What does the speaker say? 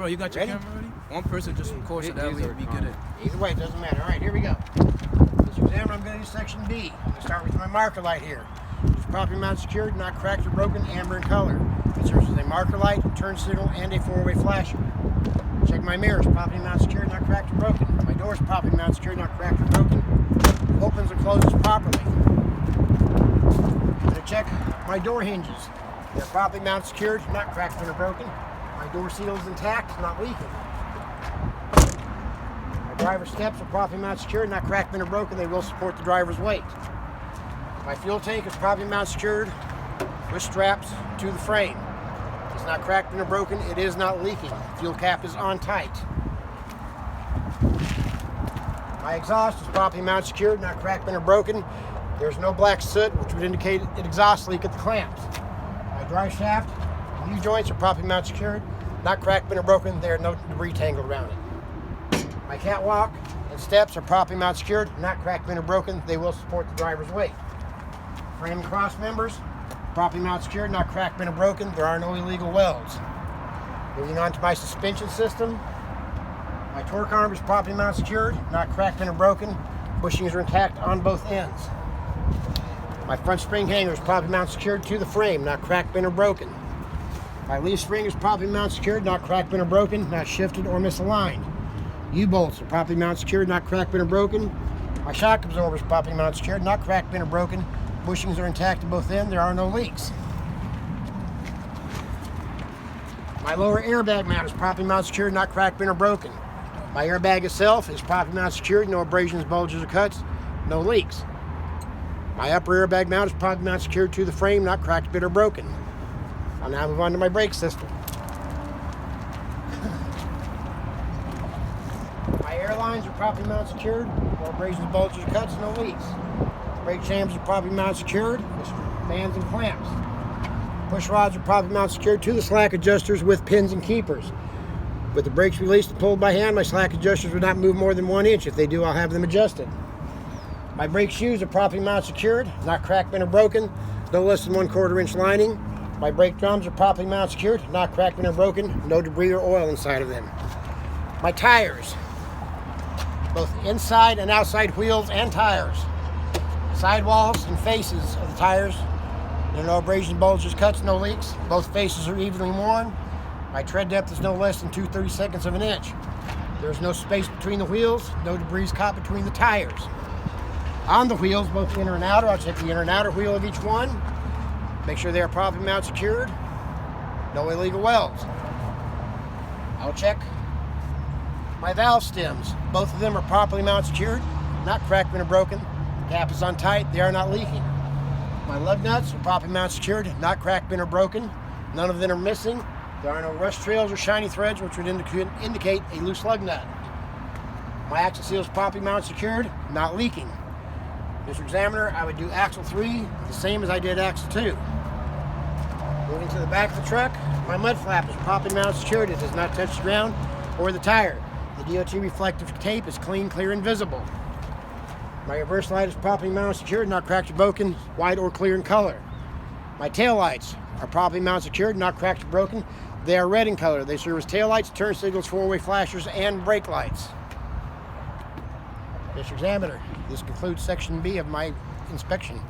Bro, you got your Ready? camera ready? One person just record so that way we get it. Either way, it doesn't matter. All right, here we go. Mr. Examiner, I'm going to do section B. I'm going to start with my marker light here. It's properly mounted, secured, not cracked or broken, amber in color. It serves as a marker light, turn signal, and a four-way flasher. Check my mirrors, properly mounted, secured, not cracked or broken. My doors, properly mounted, secured, not cracked or broken. Opens and closes properly. I'm going to check my door hinges. They're properly mounted, secured, not cracked or broken. My door seal is intact, not leaking. My driver's steps are properly mounted, secured, not cracked or broken. They will support the driver's weight. My fuel tank is properly mounted, secured with straps to the frame. It's not cracked or broken. It is not leaking. Fuel cap is on tight. My exhaust is properly mounted, secured, not cracked or broken. There's no black soot, which would indicate an exhaust leak at the clamps. My drive shaft and U-joints are properly mounted, secured, not cracked or broken. There are no debris tangled around it. My catwalk and steps are properly mounted, secured, not cracked or broken. They will support the driver's weight. Frame and cross members, properly mounted, secured, not cracked or broken. There are no illegal welds. Moving on to my suspension system. My torque arm is properly mounted, secured, not cracked or broken. Bushings are intact on both ends. My front spring hanger is properly mounted, secured to the frame, not cracked or broken. My leaf spring is properly mounted, secured, not cracked or broken, not shifted or misaligned. U-bolts are properly mounted, secured, not cracked or broken. My shock absorber is properly mounted, secured, not cracked or broken. Bushings are intact at both ends. There are no leaks. My lower airbag mount is properly mounted, secured, not cracked or broken. My airbag itself is properly mounted, secured, no abrasions, bulges, or cuts, no leaks. My upper airbag mount is properly mounted, secured to the frame, not cracked or broken. I'll now move on to my brake system. My air lines are properly mounted, secured, no abrasions, bulges, or cuts, no leaks. Brake chambers are properly mounted, secured with fans and clamps. Push rods are properly mounted, secured to the slack adjusters with pins and keepers. With the brakes released and pulled by hand, my slack adjusters will not move more than 1 inch. If they do, I'll have them adjusted. My brake shoes are properly mounted, secured, not cracked or broken, no less than 1/4 inch lining. My brake drums are properly mounted, secured, not cracked or broken, no debris or oil inside of them. My tires, both inside and outside wheels and tires. Sidewalls and faces of the tires, there are no abrasions, bulges, cuts, no leaks. Both faces are evenly worn. My tread depth is no less than 2/32 of an inch. There is no space between the wheels, no debris caught between the tires. On the wheels, both inner and outer, I'll check the inner and outer wheel of each one. Make sure they are properly mounted, secured. No illegal welds. I'll check my valve stems. Both of them are properly mounted, secured, not cracked or broken. The cap is on tight. They are not leaking. My lug nuts are properly mounted, secured, not cracked or broken. None of them are missing. There are no rust trails or shiny threads, which would indicate a loose lug nut. My axle seal is properly mounted, secured, not leaking. Mr. Examiner, I would do axle 3 the same as I did axle 2. Moving to the back of the truck, my mud flap is properly mounted, secured. It does not touch the ground or the tire. The DOT reflective tape is clean, clear, and visible. My reverse light is properly mounted, secured, not cracked or broken, white or clear in color. My tail lights are properly mounted, secured, not cracked or broken. They are red in color. They serve as tail lights, turn signals, four-way flashers, and brake lights. Mr. Examiner, this concludes section B of my inspection.